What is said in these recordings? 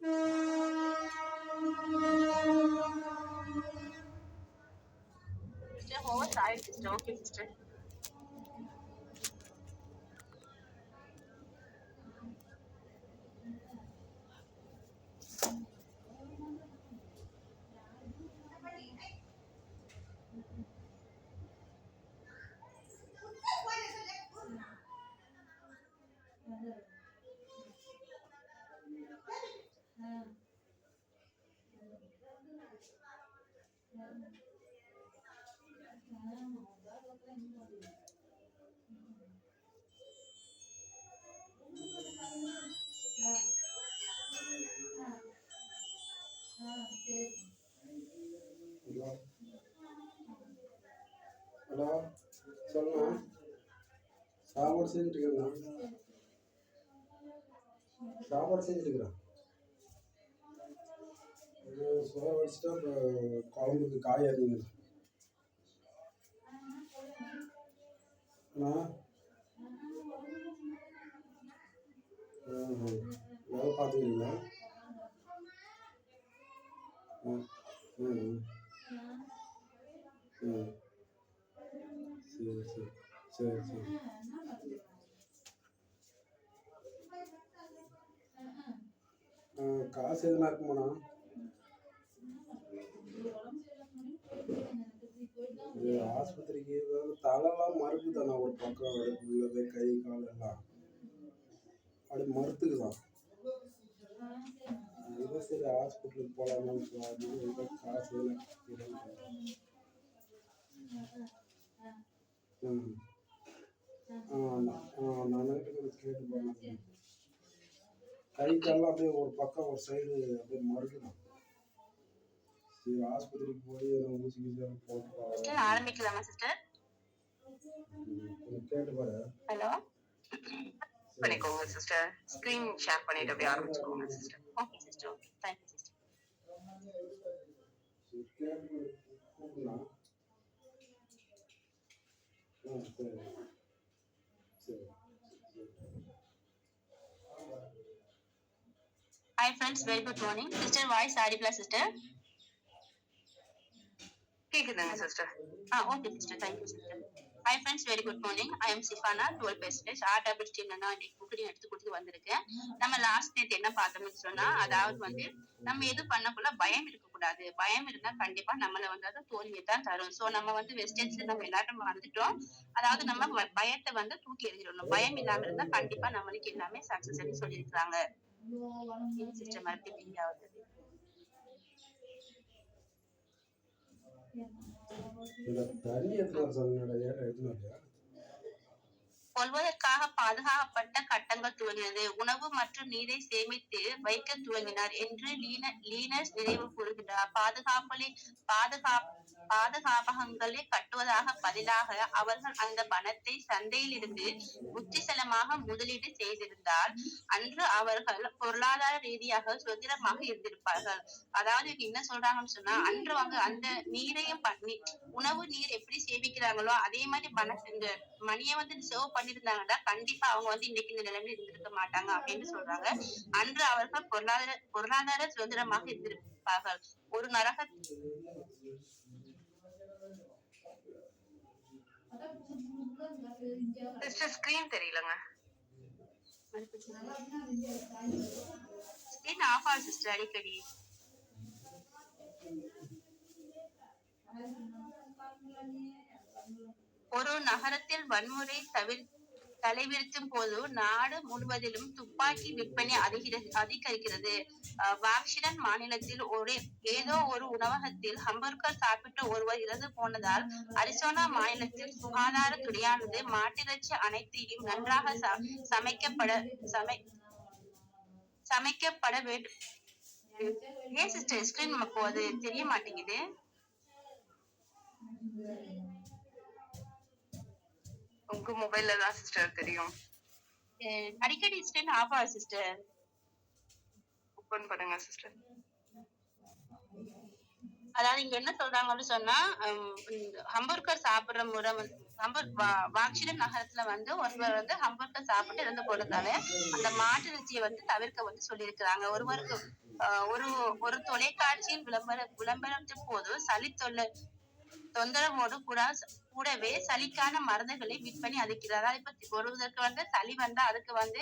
Sister, over side, sister. Okay, sister. Hello hello சொல்லுண்ணா. சாப்பாடு செஞ்சுட்டு இருக்கிறேண்ணா. சாப்பாடு செஞ்சுட்டு இருக்கிறேன். சோறு வச்சுட்டா இப்போ குழம்புக்கு காய் அரியுங்க அண்ணா. வேலை பார்த்துக்கிறீங்களா? ம் ம் ம் சரி சரி சரி சரி. காசு எதுனா இருக்குமாண்ணா? ஆஸ்பத்திரிக்கு தலைலாம் மறுக்குதாண்ணா, ஒரு பக்கம் உள்ளது கை கால் எல்லாம் அப்படி மறுத்துக்குதான். அதுதான் சரி ஹாஸ்பிட்டலுக்கு போகலாமான்னு சொல்லி காசு ம் நான் கேட்டு போனேன். கை கால்லாம் அப்படியே ஒரு பக்கம் ஒரு சைடு அப்படியே மறுக்குதான். சரி ஆஸ்பத்திரிக்கு போய் ஊசி கீசி போட்டு ஆரம்பிக்கலாமா சிஸ்டர்? கேட்டு பாரு. ஹலோ பண்ணிக்கோங்க சிஸ்டர். ஸ்கிரீன் ஷேர் பண்ணிட்டு அப்படியே ஆரம்பிச்சுக்கோங்க sister. Okay sister. Okay, thank you sister. கூப்பிடலாம். சரி சரி. Hi friends, very good morning. Sister, voice audible sister? கேக்குதுங்க sister. Okay sister, thank you sister. Hi friends, very good morning. I am Shifana, 12% RW டீம்ல நான் இன்னைக்கு புக்கிங் எடுத்து கொடுத்து வந்திருக்கேன். நம்ம லாஸ்ட் நேத்து என்ன பார்த்தோம்னு சொன்னா, அதாவது வந்து நம்ம எது பண்ணக்குள்ள பயம் இருக்கக்கூடாது. பயம் இருந்தா கண்டிப்பா நம்மள வந்து அது தோல்வியை தான் தரும். சோ நம்ம வந்து வெஸ்டர்ன்ஸ்ல நம்ம எல்லாரும் வந்துட்டோம். அதாவது நம்ம பயத்தை வந்து தூக்கி எறிஞ்சிடணும். பயம் இல்லாம இருந்தா கண்டிப்பா நம்மளுக்கு எல்லாமே சக்சஸ் சொல்லியிருக்காங்க. சிஸ்டர் மறுபடியும் ஆகுது. தண்ணி எடுத்துனா கொள்வதற்காக பாதுகாக்கப்பட்ட கட்டங்கள் துவங்கினது. உணவு மற்றும் நீரை சேமித்து வைக்க துவங்கினார் என்று லீனஸ் நினைவு கூறுகிறார். பாதுகாப்பகங்களை கட்டுவதாக பதிலாக அவர்கள் அந்த பணத்தை சந்தையில் இருந்து புத்திசலமாக முதலீடு செய்திருந்தால் அன்று அவர்கள் பொருளாதார ரீதியாக சுதந்திரமாக இருந்திருப்பார்கள். அதாவது என்ன சொல்றாங்கன்னு சொன்னா, அன்று அவங்க அந்த நீரையும் பண்ணி உணவு நீர் எப்படி சேமிக்கிறாங்களோ அதே மாதிரி இந்த மணியை வந்து சேவ் பண்ணிருந்தாங்கன்னா கண்டிப்பா அவங்க வந்து இன்னைக்கு இந்த நிலைமையில இருந்திருக்க மாட்டாங்க அப்படின்னு சொல்றாங்க. அன்று அவர்கள் பொருளாதார சுதந்திரமாக இருந்திருப்பார்கள். ஒரு நரக ஸ்கிரீன் தெரியலங்க. ஸ்கிரீன் ஆஃப் ஆகுது சிஸ்டர் அடிக்கடி. ஒரு நகரத்தில் வன்முறை தலைவிரித்தும் போது நாடு முழுவதிலும் துப்பாக்கி விற்பனை அதிகரிக்கிறது. வாக்ஷிடன் மாநிலத்தில் ஏதோ ஒரு உணவகத்தில் ஹம்பர்கர் சாப்பிட்டு ஒருவர் இறந்து போனதால் அரிசோனா மாநிலத்தில் சுகாதாரத்துறையானது மாட்டிறைச்சி அனைத்தையும் நன்றாக சமைக்கப்பட வேண்டும். ஏன் சிஸ்டர் ஸ்கிரீன் அது தெரிய மாட்டேங்குது? உங்க மொபைல்ல தான் சிஸ்டர் தெரியும். அடிக்கடி ஸ்கிரீன் ஆஃப் ஆகுது சிஸ்டர். ஓபன் பண்ணுங்க சிஸ்டர். அதாவது இங்க என்ன சொல்றாங்கன்னு சொன்னா, ஹம்பர்கர் சாப்பிடுற முறை வாக்ஷிடம் நகரத்துல வந்து ஒருவர் வந்து ஹம்பர்கர் சாப்பிட்டு இறந்து போனதால அந்த மாட்டு இறைச்சியை வந்து தவிர்க்க வந்து சொல்லியிருக்கிறாங்க. ஒருவருக்கு ஒரு ஒரு தொலைக்காட்சியில் விளம்பரத்தின் போது சளி தொந்தரவோடு கூடவே சளிக்கான மருந்துகளை விற்பனை அளிக்கிறார். இப்ப ஒருவருக்கு வந்து சளி வந்தா அதுக்கு வந்து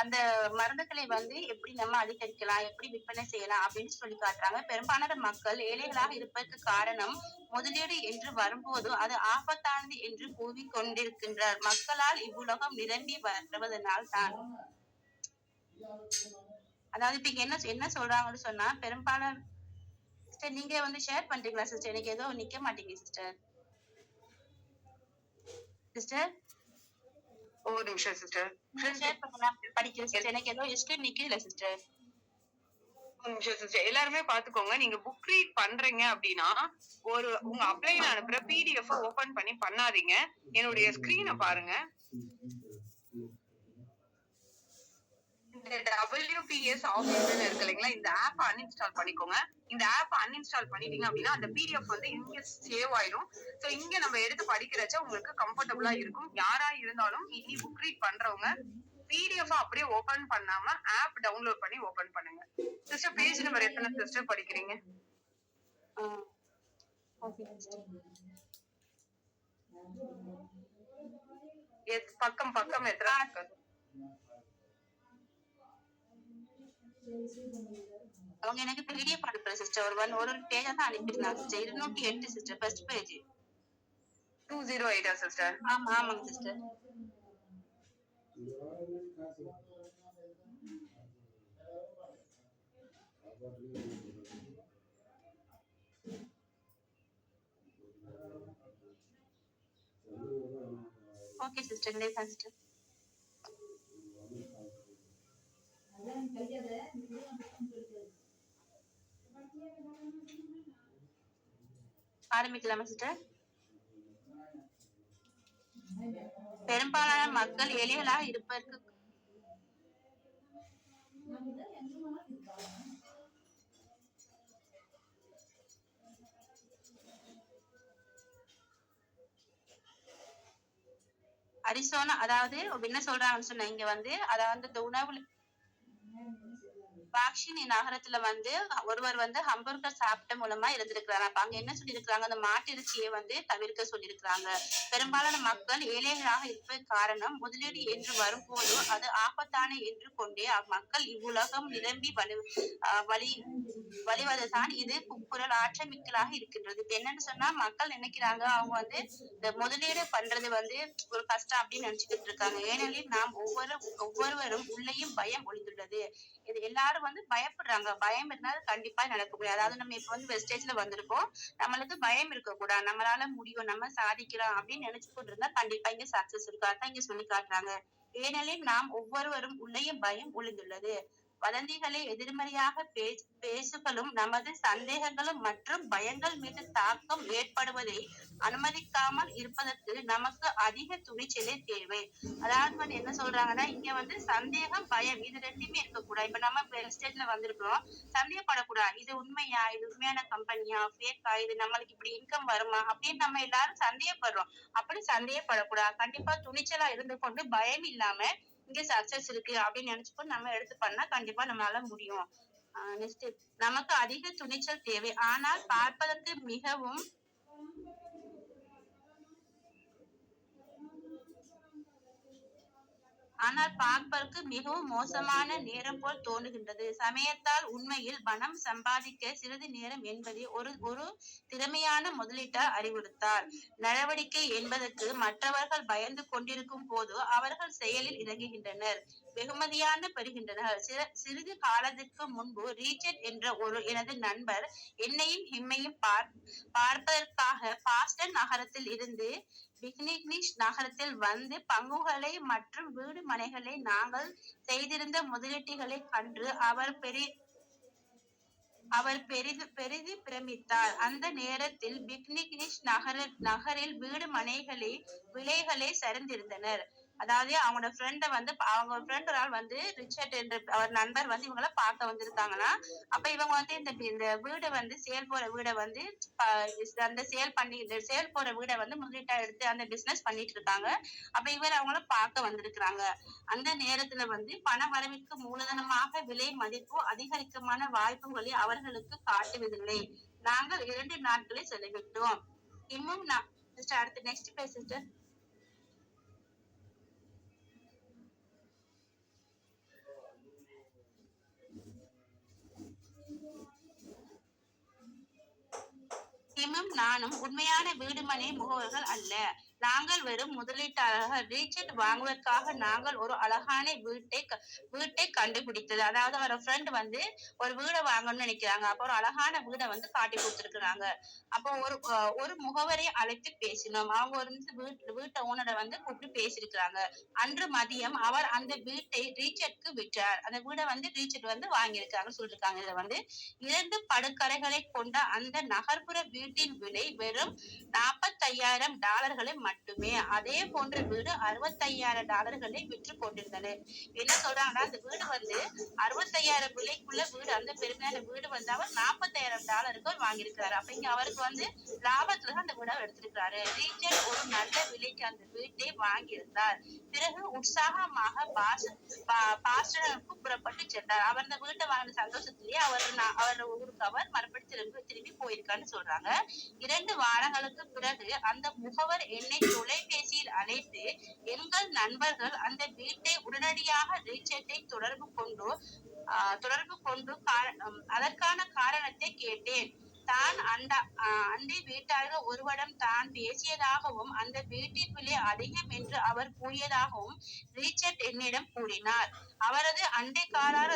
அந்த மருந்துகளை வந்து எப்படி நம்ம அதிகரிக்கலாம், எப்படி விற்பனை செய்யலாம் அப்படின்னு சொல்லி காட்டுறாங்க. பெரும்பாலான மக்கள் ஏழைகளாக இருப்பதற்கு காரணம் முதலீடு என்று வரும்போது அது ஆபத்தானது என்று கூறிக்கொண்டிருக்கின்றார். மக்களால் இவ்வுலகம் நிரம்பி வருவதனால் தான். அதாவது இப்ப இங்க என்ன சொல்றாங்கன்னு சொன்னா பெரும்பாலான சிஸ்டர் நீங்க வந்து ஷேர் பண்றீங்களா சிஸ்டர்? எனக்கு ஏதோ நிக்க மாட்டேங்குது சிஸ்டர். சிஸ்டர் ஒரு நிமிஷம் சிஸ்டர். ஷேர் பண்ணலாம் படிக்கிறேன் சிஸ்டர். எனக்கு ஏதோ ஸ்கிரீன் நிக்கல சிஸ்டர். ஒரு நிமிஷம் சிஸ்டர். எல்லாருமே பாத்துக்கோங்க. நீங்க புக் ரீட் பண்றீங்க அப்படின்னா உங்க அப்ளைன் அனுப்புற பிடிஎஃப் ஓபன் பண்ணி பண்ணாதீங்க. என்னுடைய ஸ்கிரீனை பாருங்க. இந்த WPS ஆஃபீஸ்னு இருக்கு இல்லைங்களா, இந்த ஆப் அன்இன்ஸ்டால் பண்ணிக்கோங்க. இந்த ஆப் அன்இன்ஸ்டால் பண்ணிட்டீங்க அப்படின்னா அந்த பிடிஎஃப் வந்து இங்க சேவ் ஆயிடும். சோ இங்க நம்ம எடுத்து படிக்கிறச்ச உங்களுக்கு கம்ஃபர்டபுளா இருக்கும். யாரா இருந்தாலும் இனி புக் ரீட் பண்றவங்க பிடிஎஃப் அப்படியே ஓபன் பண்ணாம ஆப் டவுன்லோட் பண்ணி ஓபன் பண்ணுங்க. சிஸ்டர் பேஜ் நம்பர் எத்தனை சிஸ்டர் படிக்கிறீங்க? பக்கம் பக்கம் எத்தனை? அவங்க எனக்கு பிடிஎஃப் அனுப்புற சிஸ்டர். ஒரு பேஜா தான் அனுப்பிருந்தாங்க sister. 208 sister first page. 208 sister. ஆமாங்க சிஸ்டர். Okay sister. இதே சிஸ்டர். ஆரம்பிக்கலாமா சிஸ்டர்? பெரும்பாலான மக்கள் ஏழைகளாக இருப்பதற்கு அரிசோனா, அதாவது என்ன சொல்றாங்கன்னு சொன்னா இங்க வந்து அதாவது இந்த உணவுல வாக்ஷின் நகரத்துல வந்து ஒருவர் வந்து ஹம்பர்கர் சாப்பிட்ட மூலமா இருந்திருக்கிறாங்க. அப்ப அங்க என்ன சொல்லியிருக்கிறாங்க, அந்த மாட்டு இறைச்சியை வந்து தவிர்க்க சொல்லியிருக்கிறாங்க. பெரும்பாலான மக்கள் ஏழைகளாக இருப்பது காரணம் முதலீடு என்று வரும்போது அது ஆபத்தான என்று கொண்டே மக்கள் இவ்வுலகம் நிரம்பி வழிவதுதான் இது குரல் ஆற்றமிக்கலாக இருக்கின்றது. இப்ப என்னன்னு சொன்னா மக்கள் நினைக்கிறாங்க அவங்க வந்து இந்த முதலீடு பண்றது வந்து ஒரு கஷ்டம் அப்படின்னு நினைச்சுக்கிட்டு இருக்காங்க. ஏனெனில் நாம் ஒவ்வொருவரும் உள்ளேயும் பயம் ஒளிந்துள்ளது. இது எல்லாரும் வந்து பயப்படுறாங்க. பயம் இருந்தாலும் கண்டிப்பா நடக்க முடியாது. அதாவது நம்ம இப்ப வந்து வெஸ்டேஜ்ல வந்திருக்கோம், நம்மளுக்கு பயம் இருக்க கூடாது, நம்மளால முடியும், நம்ம சாதிக்கலாம் அப்படின்னு நினைச்சு கொண்டு இருந்தா கண்டிப்பா இங்க சக்சஸ் இருக்கு. அதான் இங்க சொல்லி காட்டுறாங்க. ஏனெனில் நாம் ஒவ்வொருவரும் உள்ளேயும் பயம் ஒளிந்துள்ளது. வதந்திகளை எதிர்மறையாக பேசுகளும் நமது சந்தேகங்களும் மற்றும் பயங்கள் மீது தாக்கம் ஏற்படுவதை அனுமதிக்காமல் இருப்பதற்கு நமக்கு அதிக துணிச்சலே தேவை. அதாவது வந்து என்ன சொல்றாங்கன்னா இங்க வந்து சந்தேகம் பயம் இது ரெண்டுமே இருக்கக்கூடாது. இப்ப நம்ம வெஸ்டேஜ்ல வந்திருக்கிறோம், சந்தேகப்படக்கூடாது. இது உண்மையா, இது உண்மையான கம்பெனியா, ஃபேக்கா, இது நம்மளுக்கு இப்படி இன்கம் வருமா அப்படின்னு நம்ம எல்லாரும் சந்தேகப்படுறோம். அப்படி சந்தேகப்படக்கூடாது. கண்டிப்பா துணிச்சலா இருந்து கொண்டு பயம் இல்லாம இங்க சக்சஸ் இருக்கு அப்படின்னு நினைச்சுக்கோ நம்ம எடுத்து பண்ணா கண்டிப்பா நம்மளால முடியும். நெக்ஸ்ட் நமக்கு அதிக துணிச்சல் தேவை. ஆனால் பார்ப்பதற்கு மிகவும் மோசமான நேரம் போல் தோன்றுகின்றது. சமயத்தால் உண்மையில் பணம் சம்பாதிக்க சிறிது நேரம் என்பதை ஒரு திறமையான முதலீட்டார் அறிவுறுத்தார். நடவடிக்கை என்பதற்கு மற்றவர்கள் பயந்து கொண்டிருக்கும் போது அவர்கள் செயலில் இறங்குகின்றனர், வெகுமதியான பெறுகின்றனர். சிறிது காலத்துக்கு முன்பு ரீச்சர்ட் என்ற எனது நண்பர் என்னையும் ஹிம்மையும் பார்ப்பதற்காக பாஸ்டன் நகரத்தில் இருந்து விக்னிஷ் நகரத்தில் வந்து பங்குகளை மற்றும் வீடு மனைகளை நாங்கள் செய்திருந்த முதலீட்டுகளை கண்டு அவர் பெரிது பிரமித்தார். அந்த நேரத்தில் விக்னிஷ் நகரில் வீடு மனைகளை விலைகளை சரிந்திருந்தனர். அதாவது அவங்களோட ஃப்ரெண்ட வந்து அவங்க ஃப்ரெண்ட் ஒரு ஆள் வந்து ரிச்சர்ட் என்ற அவர் நண்பர் வந்து இவங்கள பார்க்க வந்திருக்காங்கன்னா, அப்ப இவங்க வந்து இந்த வீடு வந்து சேல் போற வீட வந்து அந்த சேல் போற வீட வந்து முதலீட்டா எடுத்து அந்த பிசினஸ் பண்ணிட்டு இருக்காங்க. அப்ப இவர் அவங்கள பார்க்க வந்திருக்கிறாங்க. அந்த நேரத்துல வந்து பண வரவிற்கு மூலதனமாக விலை மதிப்பு அதிகரிக்கமான வாய்ப்புகளை அவர்களுக்கு காட்டுவதில்லை. நாங்கள் 2 நாட்களை செலவிட்டோம். இன்னும் சிஸ்டர் அடுத்து நெக்ஸ்ட் பேஜ் சிஸ்டர். டிமும் நானும் உண்மையான வீடுமனை முகவர்கள் அல்ல. நாங்கள் வெறும் முதலீட்டாளர்கள். ரீச்சர்ட் வாங்குவதற்காக நாங்கள் ஒரு அழகான வீட்டை கண்டுபிடித்தது. அதாவது அவரோட ஃப்ரெண்ட் வந்து ஒரு வீடை வாங்கணும்னு நினைக்கிறாங்க. அப்போ ஒரு அழகான வீடை வந்து காட்டி கொடுத்துருக்குறாங்க. அப்போ ஒரு முகவரை அழைத்து பேசினோம். அவங்க ஒரு வீட்டை ஓனரை வந்து கூப்பிட்டு பேசியிருக்கிறாங்க. அன்று மதியம் அவர் அந்த வீட்டை ரீச்சர்ட்க்கு விற்றார். அந்த வீடை வந்து ரீச்சர்ட் வந்து வாங்கியிருக்காங்கன்னு சொல்லியிருக்காங்க. இதுல வந்து 2 படுக்கறைகளை கொண்ட அந்த நகர்ப்புற வீட்டின் விலை வெறும் $45,000 மட்டுமே. அதே போன்ற வீடு $65,000 விற்று கொண்டிருந்தது. என்ன சொல்றாங்கன்னா, அந்த வீடு வந்து 65,000 விலைக்குள்ள வீடு, அந்த பெருமையான வீடு வந்து அவர் $40,000 வாங்கியிருக்கிறாரு. அப்ப இங்க அவருக்கு வந்து லாபத்துல அந்த வீடை எடுத்திருக்கிறாரு. ரீச்சர்ட் ஒரு நல்ல விலைக்கு அந்த வீட்டை வாங்கியிருந்தார். பிறகு உற்சாகமாக பாஸ்டனுக்கு புறப்பட்டு சென்றார். அவர் அந்த வீட்டை வாங்கின சந்தோஷத்திலேயே அவர் ஊருக்கு அவர் மறுபடியும் திரும்பி போயிருக்கான்னு சொல்றாங்க. 2 வாரங்களுக்கு பிறகு அந்த முகவர் என்னை தொலைபேசியில் அழைத்து, எங்கள் நண்பர்கள் அந்த வீட்டை உடனடியாக ரீச்சர்ட்டை தொடர்பு கொண்டு அதற்கான காரணத்தை கேட்டேன். தான் அண்டை வீட்டார்கள் ஒருவரிடம் தான் பேசியதாகவும் அந்த வீட்டின் விலை அதிகம் என்று அவர் கூறியதாகவும் ரீச்சர்ட் என்னிடம் கூறினார். அவரது அண்டைக்காரர்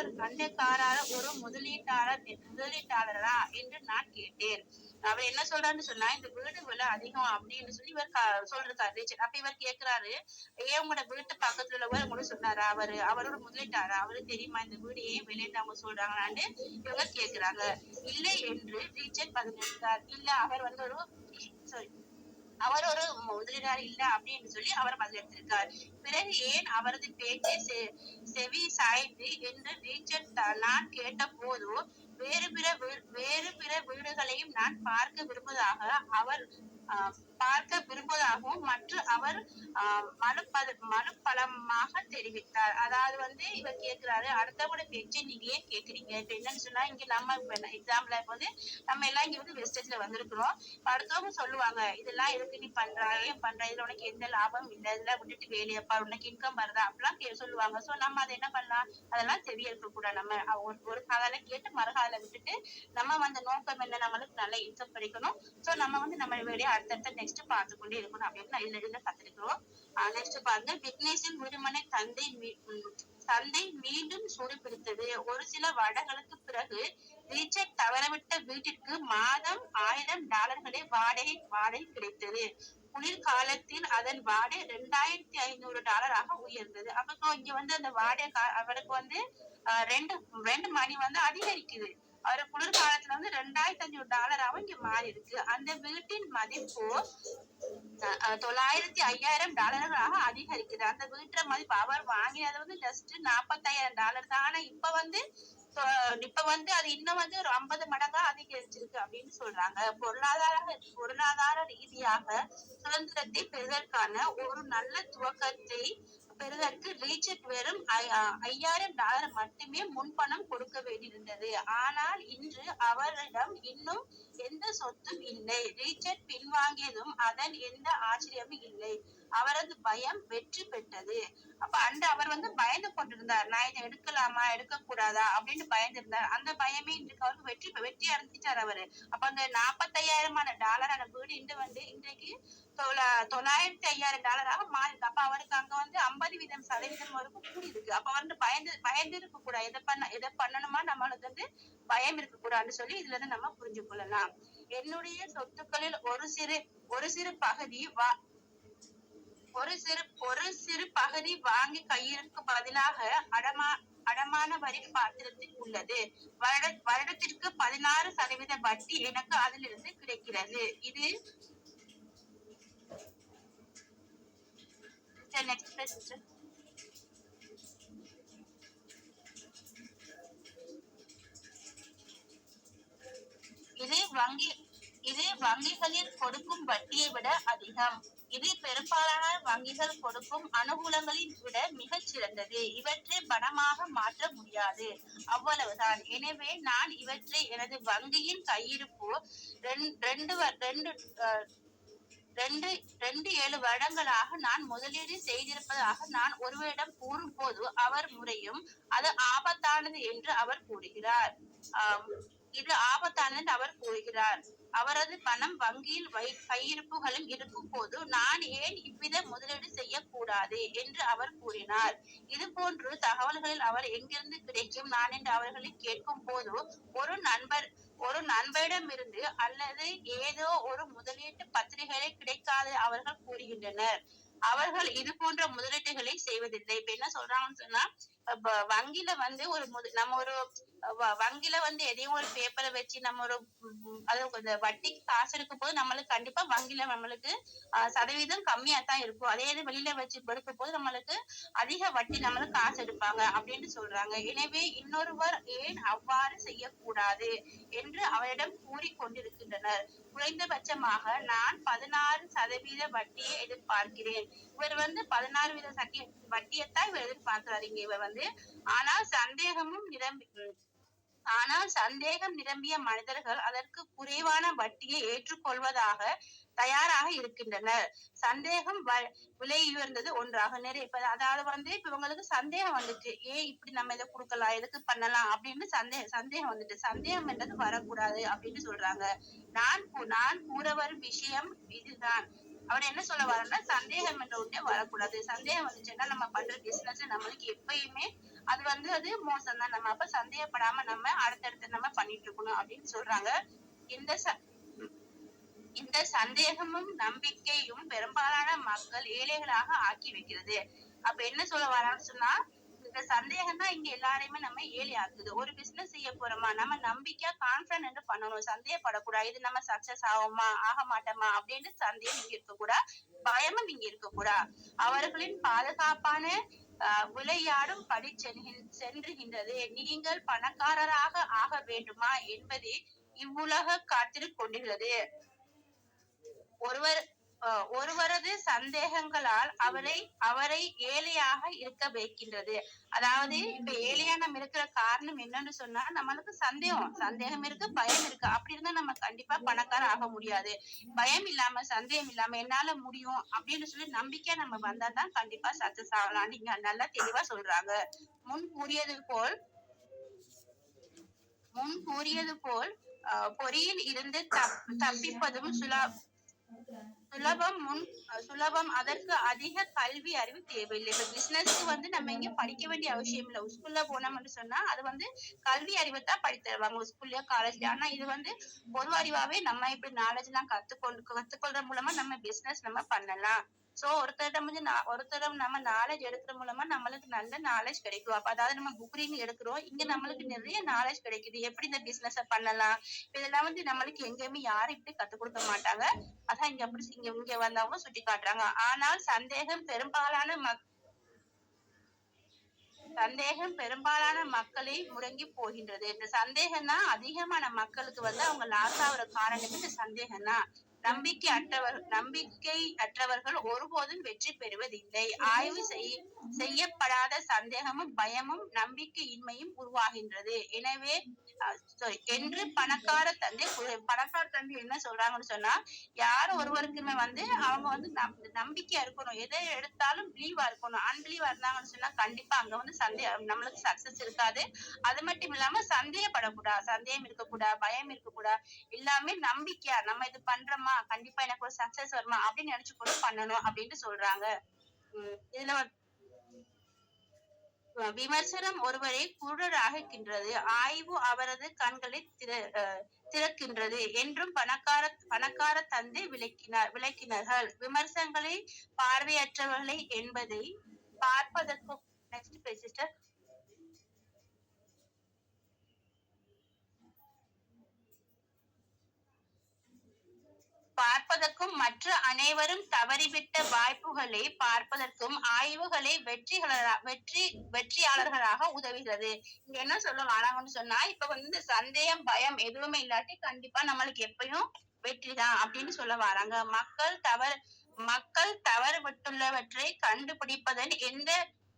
ஒரு முதலீட்டாளரா என்று நான் கேட்டேன். அவர் என்ன சொல்றாருன்னு சொன்னா, இந்த வீடு விலை அதிகம் அப்படின்னு சொல்லி இவர் சொல்றாரு ரீச்சர்ட். அப்ப இவர் கேக்குறாரு, ஏன் உங்களோட வீட்டு பக்கத்துல உள்ளவர் உங்களுக்கு சொன்னாரா? அவரோட முதலீட்டாரா? அவரு தெரியுமா இந்த வீடு ஏன் விலைன்னு அவங்க சொல்றாங்களான்னு இவங்க கேக்குறாங்க. இல்லை என்று ரீச்சர்ட் பதிலளித்தார். இல்ல, அவர் வந்து அவர் ஒரு முதலீடாளர் இல்ல அப்படின்னு சொல்லி அவர் பதிலளித்திருக்கார். பிறகு ஏன் அவரது பேச்சை செவி சாய்ந்து என்று ரீச்சர்ட் நான் கேட்ட போது, வேறு பிற வீடுகளையும் நான் பார்க்க விரும்புவதாகவும் மற்றும் அவர் மனுப்பலமாக தெரிவித்தார். அதாவது வந்து இவர் கேட்கிறாரு, அடுத்தவங்களோட பேச்சை நீங்க ஏன் கேக்குறீங்க? இப்ப என்னன்னு சொன்னா, இங்க நம்ம எக்ஸாம்பிள் வந்து நம்ம எல்லாம் இங்க வந்து வெஸ்டேஜ்ல வந்திருக்கிறோம். அடுத்தவங்க சொல்லுவாங்க, இதெல்லாம் எதுக்கு நீ ஏன் பண்ற, இதுல உனக்கு எந்த லாபம் இல்லை, இதெல்லாம் விட்டுட்டு வேலையப்பா, உனக்கு இன்கம் வருதா அப்படிலாம் சொல்லுவாங்க. சோ நம்ம அதை என்ன பண்ணலாம், அதெல்லாம் செவி இருக்க கூட நம்ம ஒரு காதால கேட்டு மறுகால விட்டுட்டு நம்ம வந்து நோக்கம் என்ன, நம்மளுக்கு நல்ல இன்கம் கிடைக்கணும். சோ நம்ம வந்து நம்ம வேலையை அடுத்தடுத்த நெக்ஸ்ட் பார்த்து கொண்டே இருக்கணும் அப்படின்னு இதுல கத்துருக்கிறோம். நெக்ஸ்ட் பாருங்க, விக்னேஷின் விடுமனை சந்தை மீண்டும் சூடுபிடித்தது. ஒரு சில வருடங்களுக்கு பிறகு ரீச்சர்ட் தவறவிட்ட வீட்டிற்கு மாதம் $1,000 வாடகை கிடைத்தது. குளிர்காலத்தில் அதன் வாடகை $2,500 உயர்ந்தது. அப்போ இங்க வந்து அந்த வாடகை அவருக்கு வந்து ரெண்டு மணி வந்து அதிகரிக்குது. அவர் குளிர்காலத்துல வந்து $2,500 இங்க மாறி இருக்கு. அந்த வீட்டின் மதிப்பு $905,000 அதிகரிக்குது. அந்த வீட்டு மதிப்பு அவர் வாங்கினது வந்து ஜஸ்ட் $45,000 தான். ஆனா இப்ப வந்து அது இன்னும் வந்து ஒரு 50 மடங்கா அதிகரிச்சிருக்கு அப்படின்னு சொல்றாங்க. பொருளாதார ரீதியாக சுதந்திரத்தை பெறுவதற்கான ஒரு நல்ல துவக்கத்தை பெறுவதற்கு ரீச்சர்ட் வெறும் $5,000 மட்டுமே முன்பணம் கொடுக்க வேண்டியிருந்தது. ஆனால் இன்று அவரிடம் இன்னும் எந்த சொத்தும் இல்லை. ரீச்சர்ட் பின்வாங்கியதும் அதன் எந்த ஆச்சரியமும் இல்லை. அவரது பயம் வெற்றி பெற்றது. அப்ப அவர் வந்து பயந்து கொண்டிருந்தார், நான் இதை எடுக்கலாமா எடுக்க கூடாதா அப்படின்னு பயந்திருந்தார். அந்த பயமே இன்றைக்கு அவருக்கு வெற்றி அடைஞ்சிட்டார் அவரு. அப்ப அந்த $45,000 வீடு இன்றைக்கு $905,000 மாறிருக்கு. அப்ப அவருக்கு அங்க வந்து 50% வரைக்கும் கூடி இருக்கு. அப்ப வந்து பயந்து இருக்க கூடாது. எதை பண்ணணுமா நம்மளுக்கு வந்து பயம் இருக்க கூடாதுன்னு சொல்லி இதுல இருந்து நம்ம புரிஞ்சு கொள்ளலாம். என்னுடைய சொத்துக்களில் ஒரு சிறு பகுதி வாங்கி கையிருக்க பதிலாக அடமான வரி பாத்திரத்தில் உள்ளது. வருடத்திற்கு 16% வட்டி எனக்கு அதிலிருந்து கிடைக்கிறது. இது நெக்ஸ்ட் சிஸ்டர். இது வங்கி இது வங்கிகளில் கொடுக்கும் வட்டியை விட அதிகம். இது பெரும்பாலான வங்கிகள் கொடுக்கும் அனுகூலங்களின் விட மிகச் சிறந்தது. இவற்றை பணமாக மாற்ற முடியாது, அவ்வளவுதான். எனவே நான் இவற்றை எனது வங்கியின் கையிருப்பு 2-7 வருடங்களாக நான் முதலீடு செய்திருப்பதாக நான் ஒருவரிடம் கூறும் போது அவர் முறையும் அது ஆபத்தானது என்று அவர் கூறுகிறார். இது ஆபத்தானது என்று அவர் கூறுகிறார். அவரது பணம் வங்கியில் கையிருப்புகளும் இருக்கும் போது நான் ஏன் இவ்வித முதலீடு செய்யக்கூடாது என்று அவர் கூறினார். இது போன்று தகவல்களில் அவர் எங்கிருந்து கிடைக்கும் நான் என்று அவர்களை கேட்கும் போது ஒரு நண்பரிடமிருந்து அல்லது ஏதோ ஒரு முதலீட்டு பத்திரிகைகளை கிடைக்காது அவர்கள் கூறுகின்றனர். அவர்கள் இது போன்ற முதலீட்டுகளை செய்வதில்லை. இப்ப என்ன சொல்றாங்கன்னு சொன்னா, வங்கியில வந்து நம்ம ஒரு வங்கியில வந்து எதையும் ஒரு பேப்பரை வச்சு நம்ம ஒரு அது வட்டிக்கு காசு எடுக்கும் போது நம்மளுக்கு கண்டிப்பா வங்கியில நம்மளுக்கு சதவீதம் கம்மியா தான் இருக்கும். அதே இது வெளியில வச்சு கொடுக்கும் போது நம்மளுக்கு அதிக வட்டி நம்மளுக்கு காசு எடுப்பாங்க அப்படின்னு சொல்றாங்க. எனவே இன்னொருவர் ஏன் அவ்வாறு செய்யக்கூடாது என்று அவரிடம் கூறிக்கொண்டிருக்கின்றனர். குறைந்தபட்சமாக நான் 16% வட்டியை எதிர்பார்க்கிறேன். இவர் வந்து 16% வட்டியைத்தான் இவர் எதிர்பார்க்கிறாரு இவர் வந்து. ஆனால் சந்தேகம் நிரம்பிய மனிதர்கள் அதற்கு குறைவான வட்டியை ஏற்றுக்கொள்வதாக தயாராக இருக்கின்றனர். சந்தேகம் விலையுயர்ந்தது ஒன்றாக நிறைய அதாவது வந்து இப்ப இவங்களுக்கு சந்தேகம் வந்துட்டு, ஏன் இப்படி நம்ம இதை கொடுக்கலாம், எதுக்கு பண்ணலாம் அப்படின்னு சந்தேகம் வந்துட்டு, சந்தேகம் என்றது வரக்கூடாது அப்படின்னு சொல்றாங்க. நான் கூற வரும் விஷயம் இதுதான். அவர் என்ன சொல்ல வரன்னா, சந்தேகம் என்ற ஒன்றே வரக்கூடாது. சந்தேகம் வந்துச்சுன்னா நம்ம பண்ற பிசினஸ் நம்மளுக்கு எப்பயுமே அது மோசம் தான். நம்ம அப்ப சந்தேகப்படாம நம்ம அடுத்தடுத்து நம்ம பண்ணிட்டு இருக்கணும் அப்படின்னு சொல்றாங்க. இந்த சந்தேகமும் நம்பிக்கையும் பெரும்பாலான மக்கள் ஏழைகளாக ஆக்கி வைக்கிறது. அப்ப என்ன சொல்ல வரான்னு சொன்னா, இந்த சந்தேகம் தான் இங்க எல்லாரையுமே நம்ம ஏழை ஆக்குது. ஒரு பிசினஸ் செய்ய போறோமா, நம்ம நம்பிக்கையா கான்பிடன்ட் பண்ணணும், சந்தேகப்படக்கூடாது. இது நம்ம சக்சஸ் ஆகுமா ஆக மாட்டோமா அப்படின்னு சந்தேகம் இங்க இருக்கக்கூடாது, பயமும் இங்க இருக்கக்கூடாது. அவர்களின் பாதுகாப்பான விளையாடும் படி சென்றுகின்றது. நீங்கள் பணக்காரராக ஆக வேண்டுமா என்பதே இவ்வுலக காத்திரு கொண்டுள்ளது. ஒருவரது சந்தேகங்களால் அவரை ஏழையாக இருக்க வைக்கின்றது. அதாவது இப்ப ஏழையா நம்ம இருக்கிற காரணம் என்னன்னு சொன்னா, நம்மளுக்கு சந்தேகம் இருக்கு, பயம் இருக்கு. அப்படி இருந்தா நம்ம கண்டிப்பா பணக்கார ஆக முடியாது. பயம் இல்லாம சந்தேகம் இல்லாம என்னால முடியும் அப்படின்னு சொல்லி நம்பிக்கையா நம்ம வந்தாதான் கண்டிப்பா சக்சஸ் ஆகலாம். நீங்க நல்லா தெளிவா சொல்றாங்க. முன் கூறியது போல் பொறியில் இருந்து தப்பிப்பதும் சுலபம். அதற்கு அதிக கல்வி அறிவு தேவையில்லை. இப்ப பிசினஸ்க்கு வந்து நம்ம இங்க படிக்க வேண்டிய அவசியம் இல்லை. ஸ்கூல்ல போனோம்னு சொன்னா அது வந்து கல்வி அறிவை தான் படித்து தருவாங்க ஸ்கூல்லயோ காலேஜ்லயோ. ஆனா இது வந்து பொது அறிவாவே நம்ம இப்படி நாலேஜ் எல்லாம் கத்துக்கொள்ற மூலமா நம்ம பிசினஸ் நம்ம பண்ணலாம். சோ ஒருத்தரிடம் நம்ம நாலேஜ் எடுக்கிற மூலமா நம்மளுக்கு நல்ல நாலேஜ் கிடைக்கும். அப்ப அதாவது நம்ம புக் ரீடிங் எடுக்கிறோம், இங்க நம்மளுக்கு நிறைய நாலேஜ் கிடைக்குது. எப்படி இந்த பிசினஸ் பண்ணலாம், இதெல்லாம் வந்து நம்மளுக்கு எங்கேயுமே யாரும் இப்படி கத்துக் கொடுக்க மாட்டாங்க. அதான் இங்க வந்தவங்க சுட்டி காட்டுறாங்க. ஆனால் சந்தேகம் பெரும்பாலான மக்களை முடங்கி போகின்றது. இந்த சந்தேகம் தான் அதிகமான மக்களுக்கு வந்து அவங்க லாஸ் ஆகுற காரணமே இந்த சந்தேகம் தான். நம்பிக்கை அற்றவர்கள் ஒருபோதும் வெற்றி பெறுவதில்லை. ஆய்வு செய்யப்படாத சந்தேகமும் பயமும் நம்பிக்கையின்மையும் உருவாகின்றது. எனவே என்று பணக்கார தந்தை என்ன சொல்றாங்கன்னு சொன்னா, யார் ஒருவருக்குமே வந்து அவங்க வந்து நம்பிக்கையா இருக்கணும், எதை எடுத்தாலும் பிலீவா இருக்கணும். அன்பிலீவா இருந்தாங்கன்னு சொன்னா கண்டிப்பா அங்க வந்து நம்மளுக்கு சக்சஸ் இருக்காது. அது மட்டும் இல்லாம சந்தேகம் இருக்கக்கூடாது, பயம் இருக்கக்கூடாது. எல்லாமே நம்பிக்கையா நம்ம இது பண்றோமா, கண்டிப்பா எனக்கு ஒரு சக்சஸ் வருமா அப்படின்னு நினைச்சு கூட பண்ணணும் அப்படின்னு சொல்றாங்க. இதுல விமர்சனம் ஒருவரை குருடராகின்றது, ஆய்வு அவரது கண்களை திறக்கின்றது என்றும் பணக்கார தந்தை விளக்கினார்கள். விமர்சனங்களை பார்வையற்றவர்களை என்பதை பார்ப்பதற்கு நெக்ஸ்ட் பேஜ் சிஸ்டர். பார்ப்பதற்கும் மற்ற அனைவரும் தவறிவிட்ட வாய்ப்புகளை பார்ப்பதற்கும் ஆய்வுகளை வெற்றியாளர்களாக உதவுகிறது. இங்க என்ன சொல்ல வராங்கன்னு சொன்னா, இப்ப வந்து இந்த சந்தேகம் பயம் எதுவுமே இல்லாட்டி கண்டிப்பா நம்மளுக்கு எப்பயும் வெற்றிதான் அப்படின்னு சொல்ல வராங்க. மக்கள் தவறு விட்டுள்ளவற்றை கண்டுபிடிப்பதன்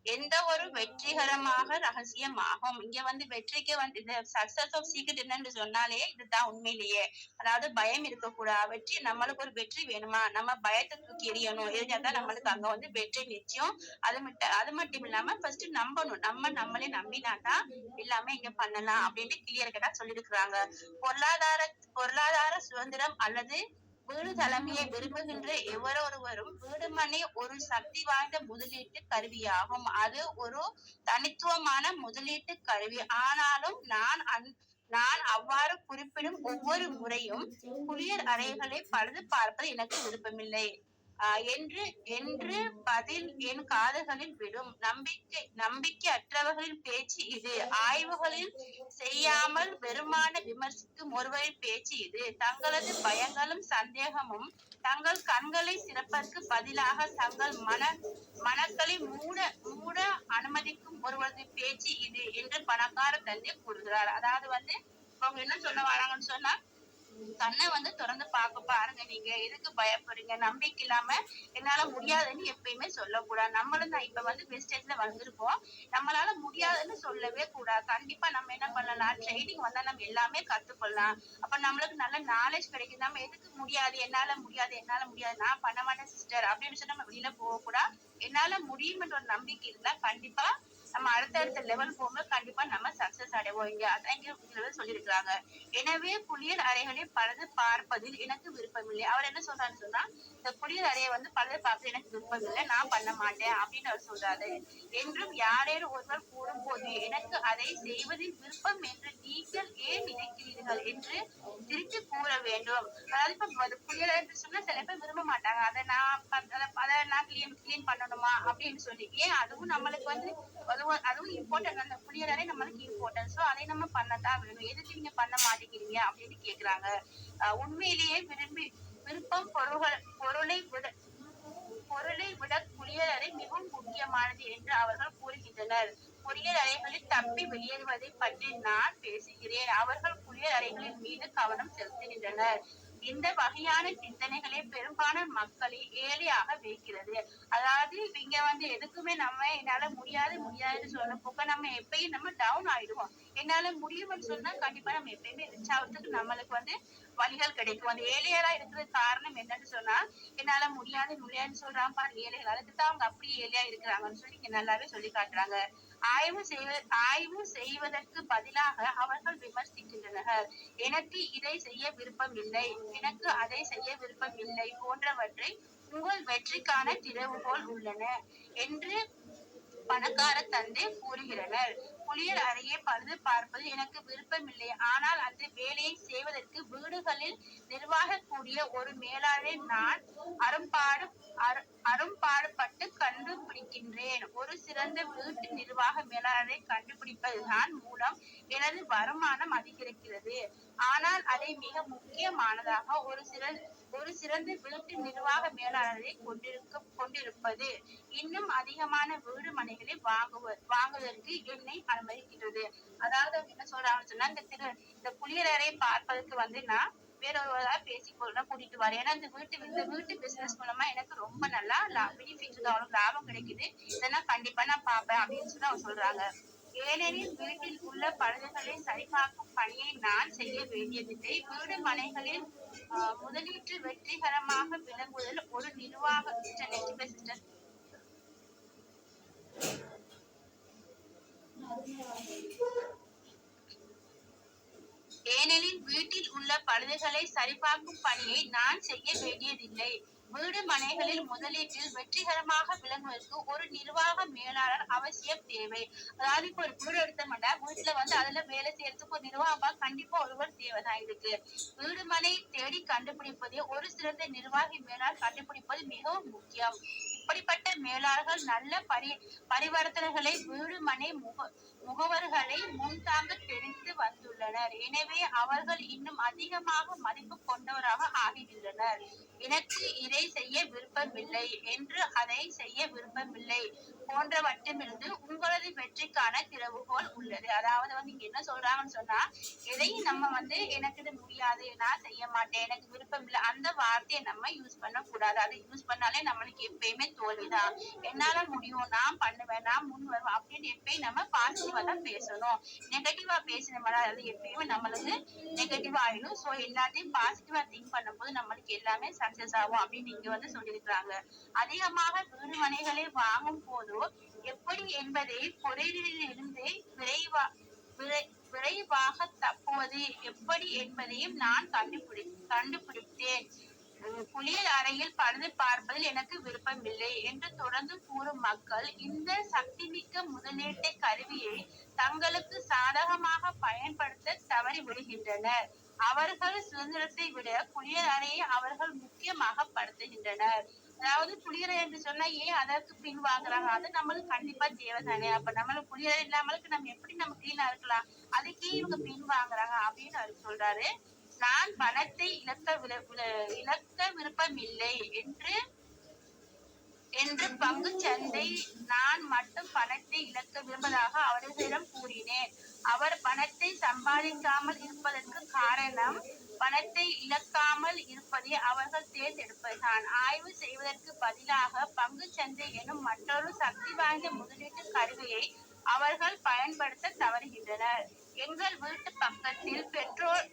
எந்த ஒரு வெற்றிகரமாக ரகசியமாகும். இங்க வந்து வெற்றிக்கு வந்து இந்த சக்சஸ் ஆஃப் சீக்ரெட் என்னன்னு சொன்னாலே இதுதான் உண்மையிலேயே. அதாவது பயம் இருக்கக்கூடாது. வெற்றி நம்மளுக்கு ஒரு வெற்றி வேணுமா, நம்ம பயத்தை தூக்கி எறியணும். எரிஞ்சாதான் நம்மளுக்கு அங்க வந்து வெற்றி நிச்சயம். அது மட்டும் இல்லாம ஃபர்ஸ்ட் நம்பணும். நம்மளே நம்பினாதான் எல்லாமே இங்க பண்ணலாம் அப்படின்னு கிளியர் கட்டா சொல்லியிருக்கிறாங்க. பொருளாதார சுதந்திரம் அல்லது வீடு தலைமையை விரும்புகின்ற எவரொருவரும் வீடுமனை ஒரு சக்தி வாய்ந்த முதலீட்டு கருவியாகும். அது ஒரு தனித்துவமான முதலீட்டு கருவி. ஆனாலும் நான் அவ்வாறு குறிப்பிடும் ஒவ்வொரு முறையும் குளியல் அறைகளை பழுது பார்ப்பது எனக்கு விருப்பமில்லை என்று பதில் என் காதுகளில் விடும். நம்பிக்கையற்றவர்களின் பேச்சு இது. ஆய்வுகளில் செய்யாமல் வெறுமான விமர்சிக்கும் ஒருவரின் பேச்சு இது. தங்களது பயங்களும் சந்தேகமும் தங்கள் கண்களை திறப்பதற்கு பதிலாக தங்கள் மனக்களை மூட அனுமதிக்கும் ஒருவரது பேச்சு இது என்று பணக்கார தந்தை கூறுகிறார். அதாவது வந்து அவங்க என்ன சொல்ல வராங்கன்னு சொன்னா, கண்ணை வந்து திறந்து பாருங்க. நீங்க எதுக்கு பயப்படுறீங்க? நம்பிக்கை இல்லாம என்னால முடியாதுன்னு எப்பயுமே சொல்லக்கூடாது. நம்மளும் தான் இப்ப வந்து பெஸ்டேஜ்ல வந்திருக்கோம். நம்மளால முடியாதுன்னு சொல்லவே கூடாது. கண்டிப்பா நம்ம என்ன பண்ணலாம், ட்ரைனிங் வந்தா நம்ம எல்லாமே கத்துக்கொள்ளலாம். அப்ப நம்மளுக்கு நல்ல நாலேஜ் கிடைக்கும். நம்ம எதுக்கு முடியாது, என்னால முடியாது நான் பண்ண மாட்டேன் சிஸ்டர் அப்படின்னு சொல்லி நம்ம வெளியில போக கூடாது. என்னால முடியும்ன்ற ஒரு நம்பிக்கை இருந்தா கண்டிப்பா நம்ம அடுத்தடுத்த லெவல் போகும்போது கண்டிப்பா நம்ம சக்சஸ் அடைவோம். இங்க அதான் இங்க சொல்லியிருக்கிறாங்க. எனவே குளியல் அறைகளை பழுது பார்ப்பதில் எனக்கு விருப்பமில்லை. அவர் என்ன சொல்றாருன்னு சொன்னா, இந்த குளியல் அறையை வந்து பழுது பார்ப்பது எனக்கு விருப்பமில்லை, நான் பண்ண மாட்டேன் அப்படின்னு அவர் சொல்றாரு. என்றும் யாரேனும் ஒருவர் கூறும்போது எனக்கு அதை செய்வதில் விருப்பம் என்று நீங்கள் ஏன் நினைக்கிறீர்கள் என்று திருப்பி கூற வேண்டும். அதாவது இப்ப குளியல் அறை சொன்னா சில பேர் விரும்ப மாட்டாங்க. அதை நான் கிளீன் பண்ணணுமா அப்படின்னு சொல்லி. ஏன் அதுவும் நம்மளுக்கு வந்து அதுவும் இம்பார்ட்டன்ட். அந்த குளியல் நம்மளுக்கு இம்பார்ட்டன்ட். சோ அதை நம்ம பண்ணத்தான் வேணும். எதுக்கு நீங்க பண்ண மாட்டேங்கிறீங்க அப்படின்னு கேக்குறாங்க. உண்மையிலேயே விருப்பம் பொருளை விட குளியலறை மிகவும் முக்கியமானது என்று அவர்கள் கூறுகின்றனர். குளியல் அறைகளில் தப்பி வெளியேறுவதை பற்றி நான் பேசுகிறேன். அவர்கள் குளியல் அறைகளின் மீது கவனம் செலுத்துகின்றனர். இந்த வகையான சிந்தனைகளே பெரும்பாலான மக்களை ஏழையாக வைக்கிறது. அதாவது இங்க வந்து எதுக்குமே நம்ம என்னால முடியாதுன்னு சொல்ல போக நம்ம எப்பயும் நம்ம டவுன் ஆயிடுவோம். என்னால முடியும்னு சொன்னா கண்டிப்பா நம்ம எப்பயுமே ரிச் ஆகிறதுக்கு நம்மளுக்கு வந்து வழிகள் கிடைக்கும். அந்த ஏழையரா இருக்கிறது காரணம் என்னன்னு சொன்னா, என்னால முடியாதுன்னு சொல்றான் பாரு ஏழைகள், அதுக்குதான் அவங்க அப்படியே ஏழையா இருக்கிறாங்கன்னு சொல்லி இங்க நல்லாவே சொல்லி காட்டுறாங்க. ஆய்வு செய்வதற்கு பதிலாக அவர்கள் விமர்சிக்கின்றனர். எனக்கு இதை செய்ய விருப்பம் இல்லை, எனக்கு அதை செய்ய விருப்பம் இல்லை போன்றவற்றை உங்கள் வெற்றிக்கான திறவுகோல் உள்ளன என்று பணக்கார தந்தை கூறுகிறனர். குளியல் அறையை பழுது பார்ப்பது எனக்கு விருப்பமில்லை, ஆனால் அந்த வேலையை செய்வதற்கு வீடுகளில் நிர்வாகக்கூடிய ஒரு மேலாளரை நான் அரும்பாடுபட்டு கண்டுபிடிக்கின்றேன். ஒரு சிறந்த வீட்டு நிர்வாக மேலாளரை கண்டுபிடிப்பதுதான் மூலம் எனது வருமானம் அதிகரிக்கிறது. ஆனால் அதை மிக முக்கியமானதாக ஒரு சிறந்த வீட்டு நிர்வாக மேலாளரை கொண்டிருப்பது இன்னும் அதிகமான வீடு மனைகளை வாங்குவதற்கு என்னை அனுமதிக்கிறது. அதாவது என்ன சொல்றாங்கன்னு சொன்னா, இந்த குளியலறை பார்ப்பதற்கு வந்து நான் வேற ஒருவரா பேசிக்கொள்ள கூட்டிட்டு வரேன். ஏன்னா இந்த வீட்டு பிசினஸ் மூலமா எனக்கு ரொம்ப நல்லா பெனிஃபிட் லாபம் கிடைக்குது. இதெல்லாம் கண்டிப்பா நான் பார்ப்பேன் அப்படின்னு சொல்லி அவங்க சொல்றாங்க. ஏனெனில் வீட்டில் உள்ள பழுதுகளை சரிபார்க்கும் பணியை நான் செய்ய வேண்டியதில்லை. வீடு மனைகளில் முதலீட்டு வெற்றிகரமாக விளங்குவதில் ஒரு நிர்வாக ஏனெனில் வீட்டில் உள்ள பழுதுகளை சரிபார்க்கும் பணியை நான் செய்ய வேண்டியதில்லை. வீடு மனைகளில் முதலீட்டில் வெற்றிகரமாக விளங்குவதற்கு ஒரு நிர்வாக மேலாளர் அவசியம் தேவை. அதாவது இப்ப ஒரு வீடு எடுத்தோம்னா வீட்டுல வந்து அதுல வேலை செய்யறதுக்கு ஒரு நிர்வாகம் கண்டிப்பா ஒருவர் தேவைதான் இருக்கு. வீடு மனை தேடி கண்டுபிடிப்பதே ஒரு சிறந்த நிர்வாகி மேலாளர் கண்டுபிடிப்பது மிகவும் முக்கியம். இப்படிப்பட்ட மேலாளர்கள் நல்ல பரிவர்த்தனைகளை வீடு மனை முகவர்களை முன்தாங்க தெரிந்து வந்துள்ளனர். எனவே அவர்கள் இன்னும் அதிகமாக மதிப்பு கொண்டவராக ஆகின்றனர். எனக்கு இதை செய்ய விருப்பமில்லை என்று அதை செய்ய விருப்பமில்லை போன்றவற்றிலிருந்து உங்களது வெற்றிக்கான திறவுகோல் உள்ளது. அதாவது இங்க என்ன சொல்றாங்கன்னு சொன்னா, எதையும் நம்ம எனக்கு இது முடியாது, நான் செய்ய மாட்டேன், எனக்கு விருப்பம் இல்லை, அந்த வார்த்தையை நம்ம யூஸ் பண்ண கூடாது. அதை யூஸ் பண்ணாலே நம்மளுக்கு எப்பயுமே தோல்விதான். என்னால முடியும், நான் பண்ணுவேன், நான் முன் வருவேன் அப்படின்னு எப்பயும் நம்ம பாசிட்டிவா தான் பேசணும். நெகட்டிவா பேசினோம்னா அது எப்பயுமே நம்மளுக்கு நெகட்டிவா ஆயிடும். சோ எல்லாத்தையும் பாசிட்டிவா திங்க் பண்ணும்போது நம்மளுக்கு எல்லாமே சக்சஸ் ஆகும் அப்படின்னு இங்க சொல்லியிருக்கிறாங்க. அதிகமாக வீடு மனைகளை வாங்கும் போதோ எப்படி என்பதை பொருளிலிருந்து விரைவாக தப்புவது எப்படி என்பதையும் நான் கண்டுபிடித்தேன். குளியல் அறையில் பழுது பார்ப்பதில் எனக்கு விருப்பமில்லை என்று தொடர்ந்து கூறும் மக்கள் இந்த சக்திமிக்க முதலீட்டு கருவியை தங்களுக்கு சாதகமாக பயன்படுத்த தவறி விடுகின்றனர். அவர்கள் சுதந்திரத்தை விட குளியல் அறையை அவர்கள் முக்கியமாக படுத்துகின்றனர். அதாவது குளியலை என்று சொன்னா ஏன் அதற்கு பின் வாங்குறாங்க? அது நம்மளுக்கு கண்டிப்பா தேவைதானே. அப்ப நம்மளுக்கு குளியல் இல்லாமலுக்கு நம்ம எப்படி நம்ம கிளீனா இருக்கலாம்? அதுக்கே இவங்க பின் வாங்குறாங்க அப்படின்னு அவர் சொல்றாரு. நான் பணத்தை இழக்க விருப்பமில்லை என்று பங்கு சந்தை நான் மட்டும் பணத்தை இழக்க விரும்புவதாக அவர்களிடம் கூறினேன். அவர் பணத்தை சம்பாதிக்காமல் இருப்பதற்கு காரணம் பணத்தை இழக்காமல் இருப்பதை அவர்கள் தேர்ந்தெடுப்பதுதான். ஆய்வு செய்வதற்கு பதிலாக பங்கு சந்தை எனும் மற்றொரு சக்தி வாய்ந்த முதலீட்டு கருவியை அவர்கள் பயன்படுத்த தவறுகின்றனர். எங்கள் வீட்டு பக்கத்தில்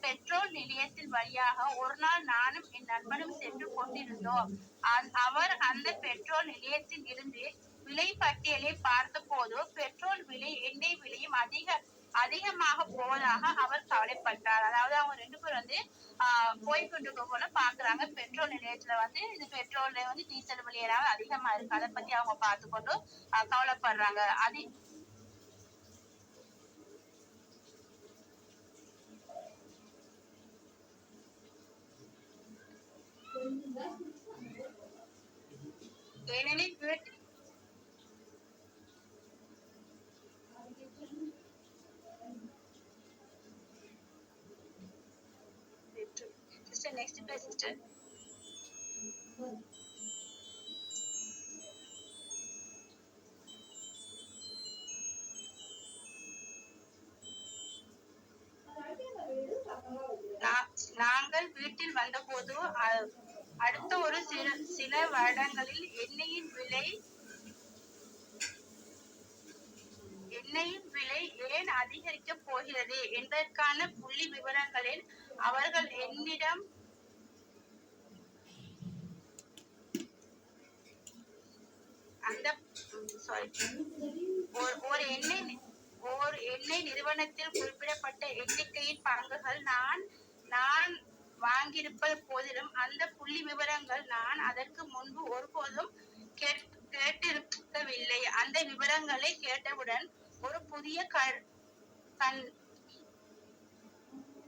பெட்ரோல் நிலையத்தின் வழியாக ஒரு நாள் நானும் என் நண்பனும் சென்று கொண்டிருந்தோம். அவர் அந்த பெட்ரோல் நிலையத்தில் இருந்து விலை பட்டியலை பார்த்த போது பெட்ரோல் விலை எண்ணெய் விலையும் அதிகமாக போவதாக அவர் கவலைப்பட்டார். அதாவது அவங்க ரெண்டு பேரும் போய்கொண்டிருக்க போல பாக்குறாங்க, பெட்ரோல் நிலையத்துல இது பெட்ரோல் டீசல் விலையெல்லாம் அதிகமா இருக்கு. அதை பத்தி அவங்க பார்த்து கொண்டு கவலைப்படுறாங்க. ஏனெனில் sister, next place, sister. நாங்கள் வீட்டில் வந்தபோது அடுத்த ஒரு சில வருடங்களில் எண்ணெயின் விலை ஏன் அதிகரிக்க போகிறது என்பதற்கான புள்ளி விவரங்களில் அவர்கள் என்னிடம் ஒரு எண்ணெய் நிறுவனத்தில் குறிப்பிடப்பட்ட எண்ணிக்கையின் பங்குகள் நான் வாங்கியிருப்ப போதிலும் அந்த புள்ளி விவரங்கள் நான் அதற்கு முன்பு ஒருபோதும் கேட்டிருக்கவில்லை. அந்த விவரங்களை கேட்டவுடன் ஒரு புதிய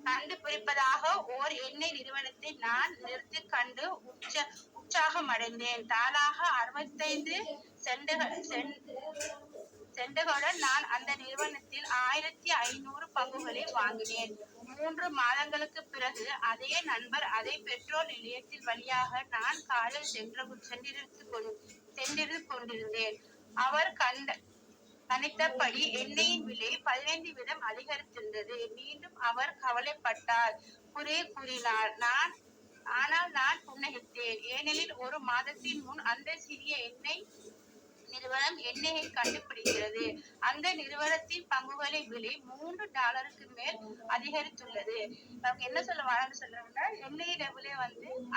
கண்டுபிடிப்பதாக ஓர் எண்ணெய் நிறுவனத்தை நான் நிறுத்தி கண்டு உற்சாகம் அடைந்தேன். தானாக 65 சென்டுகளுடன் நான் அந்த நிறுவனத்தில் 1500 பங்குகளை வாங்கினேன். 3 மாதங்களுக்கு பிறகு அதே நண்பர் அதே பெட்ரோல் நிலையத்தில் வழியாக நான் காரில் சென்றிருந்து கொண்டிருந்தேன். அவர் கணித்தபடி எண்ணெயின் விலை 15 வீதம் அதிகரித்திருந்தது. மீண்டும் அவர் கவலைப்பட்டார், குறை கூறினார். ஆனால் நான் புன்னகைத்தேன். ஏனெனில் ஒரு மாதத்தின் முன் அந்த சிறிய எண்ணெய் நிறுவனம் எண்ணெயை கண்டுபிடிக்கிறது. அந்த நிறுவனத்தின் பங்குகளின் விலை $3 மேல் அதிகரித்துள்ளது. நமக்கு என்ன சொல்றாங்கன்னா எண்ணெயோட விலை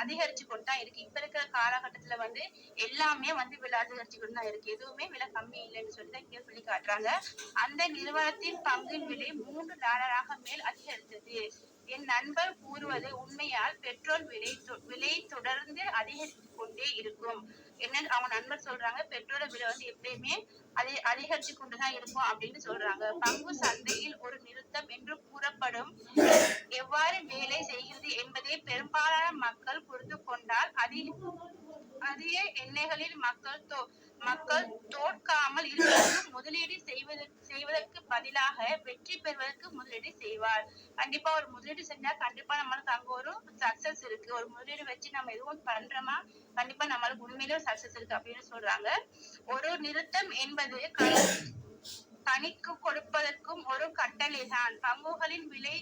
அதிகரிச்சு கொண்டுதான் இருக்கு. இப்ப இருக்கிற காலகட்டத்துல எல்லாமே விலை அதிகரிச்சு கொண்டுதான் இருக்கு. எதுவுமே விலை கம்மி இல்லைன்னு சொல்லிதான் இங்க சொல்லி காட்டுறாங்க. அந்த நிறுவனத்தின் பங்கின் விலை $3 மேல் அதிகரித்தது. என் நண்பர் கூறுவது உண்மையால் பெட்ரோல் விலை தொடர்ந்து அதிகரித்து கொண்டே இருக்கும். என்னன்னு அவங்க நண்பர் சொல்றாங்க, பெட்ரோல் விலை எப்பயுமே அதிகரிச்சு கொண்டுதான் இருக்கும் அப்படின்னு சொல்றாங்க. பங்கு சந்தையில் ஒரு நிறுத்தம் என்று கூறப்படும் எவ்வாறு வேலை செய்கிறது என்பதை பெரும்பாலான மக்கள் புரிந்து கொண்டால் அதிக எண்ணெய்களில் மக்கள் தோற்காமல் இருப்பதற்கு முதலீடு செய்வதற்கு பதிலாக வெற்றி பெறுவதற்கு முதலீடு செய்வார். கண்டிப்பா ஒரு முதலீடு செஞ்சா கண்டிப்பா நம்மளுக்கு அங்க ஒரு சக்சஸ் இருக்கு. ஒரு முதலீடு வச்சு நம்ம எதுவும் பண்றோமா கண்டிப்பா நம்மளுக்கு உண்மையிலே சக்சஸ் இருக்கு அப்படின்னு சொல்றாங்க. ஒரு நிறுத்தம் என்பது கணிக்கு கொடுப்பதற்கும் ஒரு கட்டளைதான். பங்குகளின் விலை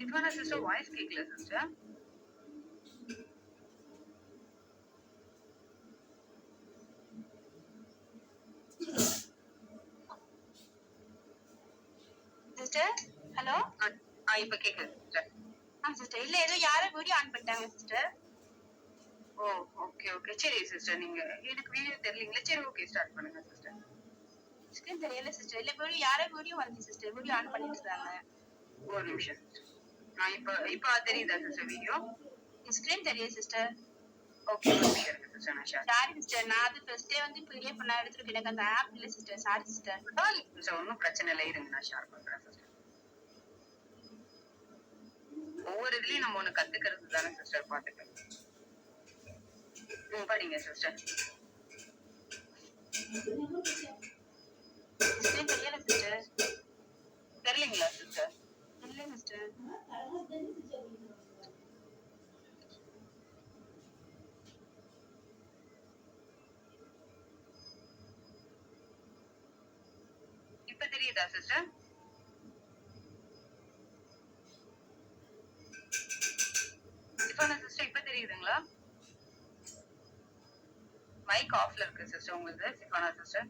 இப்போ சிஸ்டர் வாய்ஸ் கேட்கல சிஸ்டர். சிஸ்டர் ஹலோ இப்ப கேக்குது சிஸ்டர். சிஸ்டர் இல்ல ஏதோ யாரோ வீடியோ ஆன் பண்ணிட்டாங்க சிஸ்டர். ஓ ஓகே ஓகே சரி சிஸ்டர். நீங்க எனக்கு வீடியோ தெரியலீங்களா? சரி ஓகே ஸ்டார்ட் பண்ணுங்க சிஸ்டர். ஸ்கிரீன் தெரியல சிஸ்டர். இல்ல வீடியோ யாரோ வீடியோ வருது சிஸ்டர். வீடியோ ஆன் பண்ணிட்டு இருக்காங்க. ஒரு நிமிஷம் இப்ப தெரியுதா சிஸ்டர் வீடியோ? ஸ்கிரீன் தெரியுது சிஸ்டர். ஓகே ஒரு நிமிஷம் இருக்கு சிஸ்டர். நான் ஷேர் சாரி சிஸ்டர். நான் அது ஃபர்ஸ்டே வந்து பிடிஎஃப் நான் எடுத்துருக்கேன். எனக்கு அந்த ஆப் இல்ல சிஸ்டர். Sorry sister. ஒன்னும் பிரச்சனை இல்லை, இருங்க நான் ஷேர் பண்றேன் சிஸ்டர். ஒவ்வொரு இதுலயும் நம்ம ஒண்ணு கத்துக்கிறது தானே சிஸ்டர். பாத்துக்கேன் படிங்க சிஸ்டர். ஸ்கிரீன் தெரியல சிஸ்டர். தெரியலீங்களா சிஸ்டர்? இல்ல சிஸ்டர். இப்ப தெரியுதா சிஸ்டர்? சிஸ்டர் இப்ப தெரியுதுங்களா? மைக் ஆஃப்ல இருக்கு சிஸ்டர் உங்களுக்கு. சிஃபானா சிஸ்டர்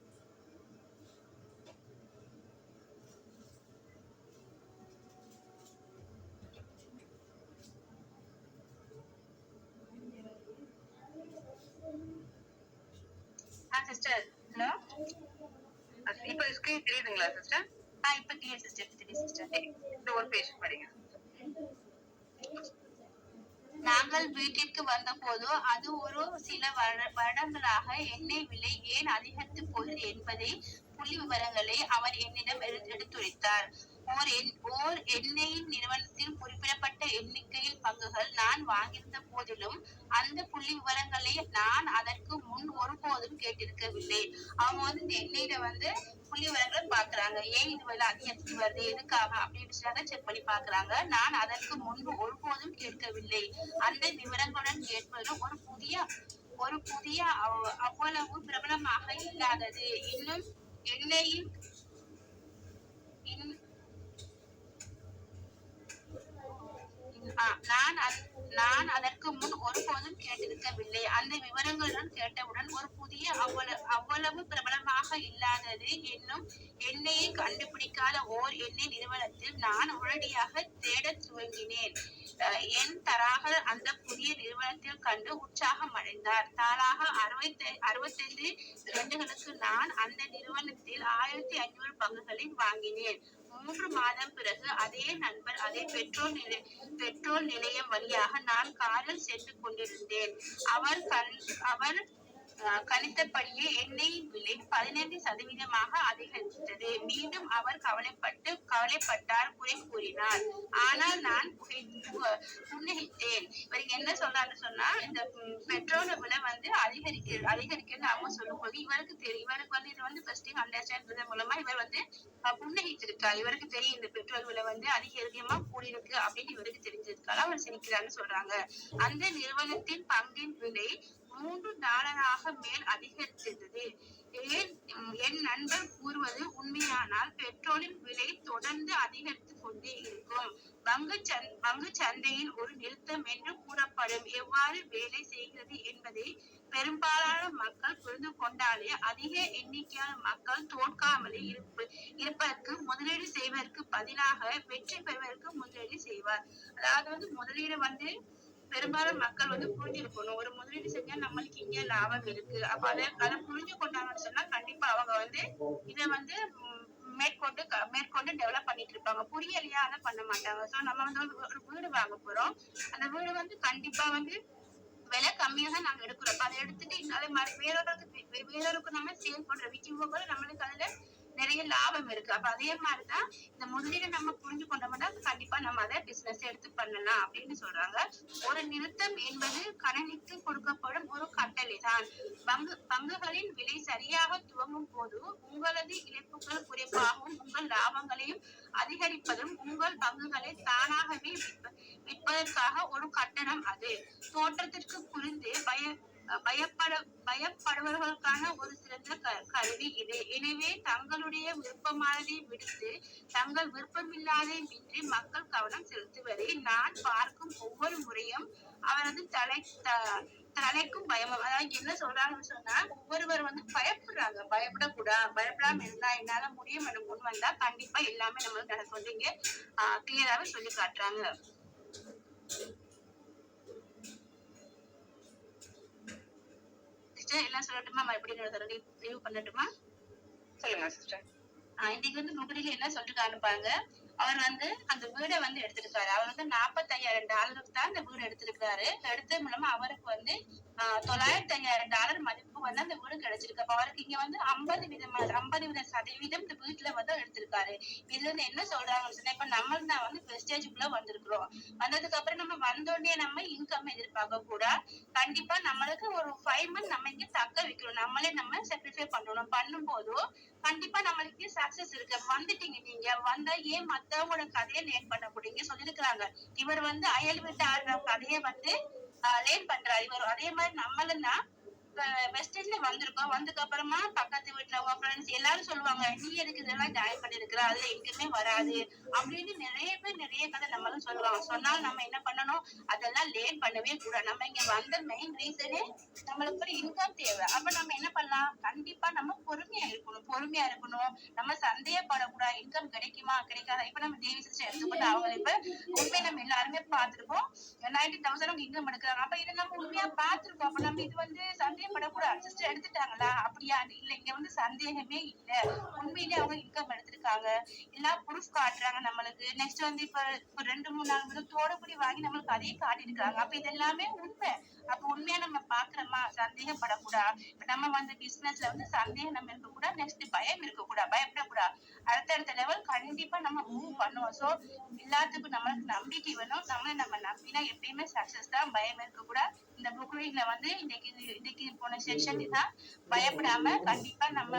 சிஸ்டர் ஹலோ இப்ப ஸ்கிரீன் தெரியுதுங்களா சிஸ்டர்? இப்ப கிளியர் சிஸ்டர். தெரியுது சிஸ்டர். இந்த ஒரு பேஜ் படிங்க. நாங்கள் வீட்டிற்கு வந்தபோது அது ஒரு சில வருடங்களாக எண்ணெய் விலை ஏன் அதிகரித்து போகுது என்பதை புள்ளி விவரங்களை அவர் என்னிடம் எடுத்துரைத்தார். ஓர் எண்ணெய் நிறுவனத்தில் குறிப்பிடப்பட்ட எண்ணிக்கையில் பங்குகள் நான் வாங்கியிருந்த போதிலும் அந்த புள்ளி விவரங்களை நான் அதற்கு முன் ஒருபோதும் கேட்டிருக்கவில்லை. அவங்க வந்து இந்த எண்ணெயில வந்து புள்ளி விவரங்களை பாக்குறாங்க. ஏன் இது விலை அதிகரித்து வருது, எதுக்காக அப்படின்னு செக் பண்ணி பாக்குறாங்க. நான் அதற்கு முன்பு ஒருபோதும் கேட்கவில்லை. அந்த விவரங்களுடன் கேட்பது ஒரு புதிய அவ்வளவு பிரபலமாக இல்லாதது. இன்னும் எண்ணெயின் நான் அதற்கு முன் ஒருபோதும் கேட்டிருக்கவில்லை. அந்த விவரங்களுடன் கேட்டவுடன் ஒரு புதிய அவ்வளவு பிரபலமாக இல்லாதது என்னும் எண்ணெயை கண்டுபிடிக்காத ஓர் எண்ணெய் நிறுவனத்தில் நான் உடனடியாக தேடத் துவங்கினேன். என் தராக அந்த புதிய நிறுவனத்தில் கண்டு உற்சாகம் அடைந்தார். தாளாக 65 சென்டுகளுக்கு நான் அந்த நிறுவனத்தில் 1500 பங்குகளை வாங்கினேன். 3 மாதம் பிறகு அதே நண்பர் அதே பெட்ரோல் நிலையம் வழியாக நான் காரில் சென்று கொண்டிருந்தேன். அவர் கணித்தபடியே எண்ணெயின் விலை 15% அதிகரித்தது. மீண்டும் அவர் கவலைப்பட்டார், குறை கூறினார். ஆனால் நான் புன்னகித்தேன். இவர் என்ன சொல்றாருன்னு சொன்னா, இந்த பெட்ரோல் விலை வந்து அதிகரிக்கிறது அவங்க சொல்லும் போது இவருக்கு தெரியும். இவருக்கு வந்து இது வந்து ஃபர்ஸ்ட் அண்டர்ஸ்டாண்ட் மூலமா இவர் வந்து புன்னகித்திருக்காரு. இவருக்கு தெரியும் இந்த பெட்ரோல் விலை வந்து அதிகமா கூடியிருக்கு அப்படின்னு இவருக்கு தெரிஞ்சிருக்காரு. அவர் சிரிக்கிறான்னு சொல்றாங்க. அந்த நிறுவனத்தின் பங்கின் விலை $3 மேல் அதிகரித்திருந்தது. என் நண்பர் கூறுவது உண்மையானால் பெட்ரோலின் விலை தொடர்ந்து அதிகரித்துக் கொண்டே இருக்கும். பங்கு சந்தையில் ஒரு நிறுத்தம் என்று கூறப்படும் எவ்வாறு வேலை செய்கிறது என்பதை பெரும்பாலான மக்கள் புரிந்து கொண்டாலே அதிக எண்ணிக்கையான மக்கள் தோற்காமலே இருப்பதற்கு முதலீடு செய்வதற்கு பதிலாக வெற்றி பெறுவதற்கு முதலீடு செய்வார். அதாவது வந்து முதலீடு வந்து பெரும்பாலும் மக்கள் வந்து புரிஞ்சிருக்கணும். ஒரு முதலீடு செஞ்சா நம்மளுக்கு இங்க லாபம் இருக்கு. அப்ப அத புரிஞ்சு கொண்டாங்கன்னு சொன்னா கண்டிப்பா அவங்க வந்து இத வந்து மேற்கொண்டு டெவலப் பண்ணிட்டு இருப்பாங்க. புரியலையா அத பண்ண மாட்டாங்க. சோ நம்ம வந்து ஒரு வீடு வாங்க போறோம். அந்த வீடு வந்து கண்டிப்பா வந்து விலை கம்மியா தான் நாங்க எடுக்கிறோம். அப்ப அத எடுத்துட்டு அதே மாதிரி வேறொருக்கு நம்ம சேல் பண்றோம். விற்கும் போது நம்மளுக்கு அதுல நிறைய லாபம் இருக்கு. அப்ப அதே மாதிரிதான் இந்த முதலீடை நம்ம புரிஞ்சு கொண்டோம்னா கண்டிப்பா நம்ம அதை பிசினஸ் எடுத்து பண்ணலாம் அப்படின்னு சொல்றாங்க. ஒரு நிறுத்தம் என்பது கணனிக்கு கொடுக்கப்படும் ஒரு கட்டளை தான். பங்குகளின் விலை சரியாக துவங்கும் போது உங்களது இழப்புகள் குறைப்பாகவும் உங்கள் லாபங்களையும் அதிகரிப்பதும் உங்கள் பங்குகளை தானாகவே விற்பதற்காக ஒரு கட்டணம் அது. தோற்றத்திற்கு புரிந்து பயப்படுபவர்களுக்கான ஒரு சிறந்த கருவி இது. எனவே தங்களுடைய விருப்பமானதை விடுத்து தங்கள் விருப்பமில்லாதை மீது மக்கள் கவனம் செலுத்துவதை நான் பார்க்கும் ஒவ்வொரு முறையும் அவரது தலைக்கும் பயமும். அதாவது என்ன சொல்றாங்கன்னு சொன்னா ஒவ்வொருவர் வந்து பயப்படுறாங்க. பயப்படாம இருந்தா என்னால முடியும் என முன் வந்தா கண்டிப்பா எல்லாமே நம்மளுக்கு நடக்கும் வந்து இங்க கிளியராவே சொல்லி காட்டுறாங்க. எல்லாம் சொல்லட்டுமா? மறுபடியும் ரிவ்யூ பண்ணட்டுமா? சொல்லுங்க சிஸ்டர். இன்னைக்கு வந்து முகடியில என்ன சொல்லிருக்காருன்னு பாருங்க. அவர் வந்து அந்த வீடை வந்து எடுத்திருக்காரு. அவர் வந்து $45,000 தான் இந்த வீடு எடுத்திருக்காரு. எடுத்தது மூலமா அவருக்கு வந்து $905,000 மதிப்பு வந்து அந்த வீடு கிடைச்சிருக்கு. அப்ப அவருக்கு இங்க வந்து 50% இந்த வீட்டுல வந்து எடுத்திருக்காரு. இதுல இருந்து என்ன சொல்றாங்கன்னு சொன்னா இப்ப நம்ம தான் வந்து பிரஸ்டேஜுக்குள்ள வந்திருக்கிறோம். வந்ததுக்கு அப்புறம் நம்ம வந்தோடனே நம்ம இன்கம் எதிர்பார்க்க கூட கண்டிப்பா நம்மளுக்கு ஒரு 5 months நம்ம இங்க தக்க வைக்கணும். நம்மளே நம்ம சாக்ரிஃபை பண்ணணும். பண்ணும் போதும் கண்டிப்பா நம்மளுக்கு சக்சஸ் இருக்கு. வந்துட்டீங்க நீங்க வந்தா ஏன் மத்தவங்களோட கதையை லேர்ன் பண்ண போறீங்க சொல்லிருக்கிறாங்க. இவர் வந்து அயல் வீட்டு ஆடுற கதையை வந்து லேர்ன் பண்றாரு. இவர் அதே மாதிரி நம்மளும் தான் வெஸ்டர்ன்ல வந்திருக்கோம். வந்ததுக்கு அப்புறமா பக்கத்து வீட்டுல உங்க ஃப்ரெண்ட்ஸ் எல்லாரும் சொல்லுவாங்க நீ எதுக்கு இதெல்லாம் ஜாயின் பண்ணிருக்கிற அதுல எங்குமே வராது அப்படின்னு நிறைய பேர் நிறைய கதை நம்மளும் சொல்லுவாங்க. சொன்னாலும் நம்ம என்ன பண்ணணும் அதெல்லாம் லேர்ன் பண்ணவே கூடாது. நம்ம இங்க வந்த மெயின் ரீசனே நம்மளுக்கு ஒரு இன்கம் தேவை. அப்ப நம்ம என்ன பண்ணலாம்? கண்டிப்பா நம்ம பொறுமையா இருக்கணும். நம்ம சந்தேகப்படக்கூடாது. இன்கம் கிடைக்குமா கிடைக்காதா? இப்ப நம்ம தேவி சிஸ்டர் எடுத்துக்கிட்டு அவங்க இப்ப உண்மை நம்ம எல்லாருமே பார்த்திருப்போம். 90,000 இன்கம் எடுக்கிறாங்க. அப்ப இதை நம்ம உண்மையா பார்த்திருக்கோம். அப்ப நம்ம இது வந்து சந்தேகப்படக்கூடாது. சிஸ்டர் எடுத்துட்டாங்களா அப்படியா இல்ல இங்க வந்து சந்தேகமே இல்ல. உண்மையிலே அவங்க இன்கம் எடுத்திருக்காங்க. எல்லா ப்ரூஃப் காட்டுறாங்க நம்மளுக்கு. நெக்ஸ்ட் வந்து இப்ப 2-3 நாள் முதல் தோடக்குடி வாங்கி நம்மளுக்கு அதே காட்டியிருக்காங்க. அப்ப இது எல்லாமே உண்மை. அப்ப உண்மையா நம்ம பாக்குறோமா? சந்தேகப்படக்கூடாது. இப்ப நம்ம வந்து பிசினஸ்ல வந்து சந்தேகம் நம்ம இருக்கக்கூடாது. நெக்ஸ்ட் பயம் இருக்கக்கூடாது. பயப்படக்கூடாது. அடுத்தடுத்த லெவல் கண்டிப்பா நம்ம மூவ் பண்ணுவோம். சோ எல்லாத்துக்கும் நம்மளுக்கு நம்பிக்கை வேணும். நம்ம நம்பினா எப்பயுமே சக்சஸ் தான். பயம் இருக்கக்கூடாது. இந்த புக் ரீடிங்ல வந்து இன்னைக்கு போன செக்ஷன் தான். பயப்படாம கண்டிப்பா நம்ம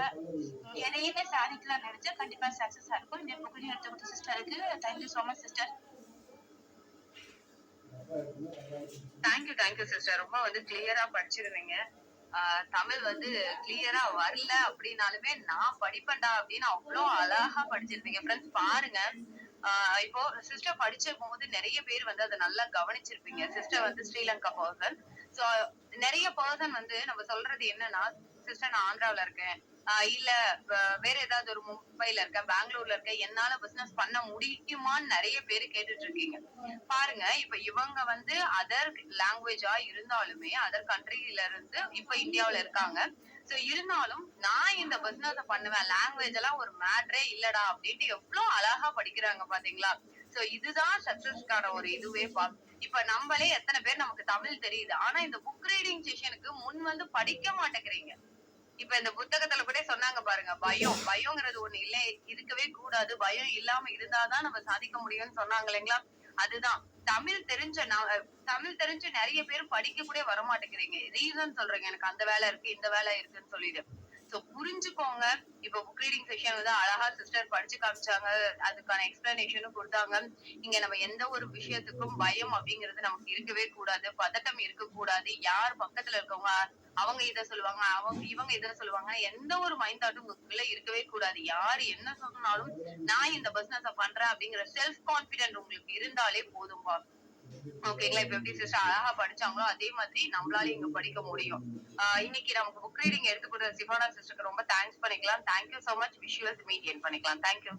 எதையுமே சாதிக்கலாம் நினைச்சா கண்டிப்பா சக்சஸ் இருக்கும். இந்த புக் ரீடிங் எடுத்து கொடுத்த சிஸ்டருக்கு thank you so much sister. Thank you sister. ரொம்ப வந்து கிளியரா படிச்சிருந்தீங்க. தமிழ் வந்து கிளியரா வரல அப்படின்னாலுமே நான் படிப்பேன்டா அப்படின்னு அவ்வளவு அழகா படிச்சிருந்தீங்க. ஃப்ரெண்ட்ஸ் பாருங்க. இப்போ சிஸ்டர் படிச்ச போது நிறைய பேர் வந்து அதை நல்லா கவனிச்சிருப்பீங்க. சிஸ்டர் வந்து ஸ்ரீலங்கா பர்சன். சோ நிறைய பர்சன் வந்து நம்ம சொல்றது என்னன்னா சிஸ்டர் நான் ஆந்திராவில இருக்கேன், இல்ல வேற ஏதாவது ஒரு மும்பைல இருக்கேன், பெங்களூர்ல இருக்கேன், என்னால பிசினஸ் பண்ண முடியுமான்னு நிறைய பேர் கேட்டுட்டு இருக்கீங்க. பாருங்க இப்ப இவங்க வந்து அதர் லாங்குவேஜா இருந்தாலுமே அதர் கண்ட்ரில இருந்து இப்ப இந்தியாவுல இருக்காங்க. சோ இருந்தாலும் நான் இந்த பிசினஸ் பண்ணுவேன், லாங்குவேஜ் எல்லாம் ஒரு மேட்டரே இல்லடா அப்படின்ட்டு எவ்வளவு அழகா படிக்கிறாங்க பாத்தீங்களா? சோ இதுதான் சக்சஸ்க்கான ஒரு இதுவே இப்ப நம்மளே எத்தனை பேர் நமக்கு தமிழ் தெரியுது, ஆனா இந்த புக் ரீடிங் செஷனுக்கு முன் வந்து படிக்க மாட்டேங்கிறீங்க. இப்ப இந்த புத்தகத்துல கூட சொன்னாங்க பாருங்க, பயம்ங்கிறது ஒண்ணு இல்ல, இருக்கவே கூடாது, பயம் இல்லாம இருந்தாதான் நம்ம சாதிக்க முடியும்னு சொன்னாங்க இல்லைங்களா? அதுதான் தமிழ் தெரிஞ்ச நிறைய பேர் படிக்க கூட வர மாட்டேங்கிறீங்க. ரீசன் சொல்றீங்க, எனக்கு அந்த வேலை இருக்கு இந்த வேலை இருக்குன்னு சொல்லிட்டு. சோ புரிஞ்சுக்கோங்க. இப்ப புக் ரீடிங் செஷன் வந்து அழகா சிஸ்டர் படிச்சு காமிச்சாங்க, அதுக்கான எக்ஸ்பிளனேஷனும் கொடுத்தாங்க. இங்க நம்ம எந்த ஒரு விஷயத்துக்கும் பயம் அப்படிங்கிறது நமக்கு இருக்கவே கூடாது, பதட்டம் இருக்கக்கூடாது. யார் பக்கத்துல இருக்கவங்க அவங்க இத சொல்லுவாங்க, இவங்க இத சொல்லுவாங்க, எந்த ஒரு மைண்ட் தாட்டும் உங்களுக்குள்ள இருக்கவே கூடாது. யாரு என்ன சொன்னாலும் நான் இந்த பிசினஸ் பண்றேன் அப்படிங்கிற செல்ஃப் கான்பிடென்ட் உங்களுக்கு இருந்தாலே போதும்பா. ஓகேங்களா? இப்ப எப்படி சிஸ்டர் அழகா படிச்சாங்களோ அதே மாதிரி நம்மளால இங்க படிக்க முடியும். இன்னைக்கு நமக்கு புக் ரீடிங் எடுத்து கொடுத்த சிவானா சிஸ்டருக்கு ரொம்ப தேங்க்ஸ் பண்ணிக்கலாம். Thank you so much. Visuals meet பண்ணிக்கலாம். தேங்க்யூ.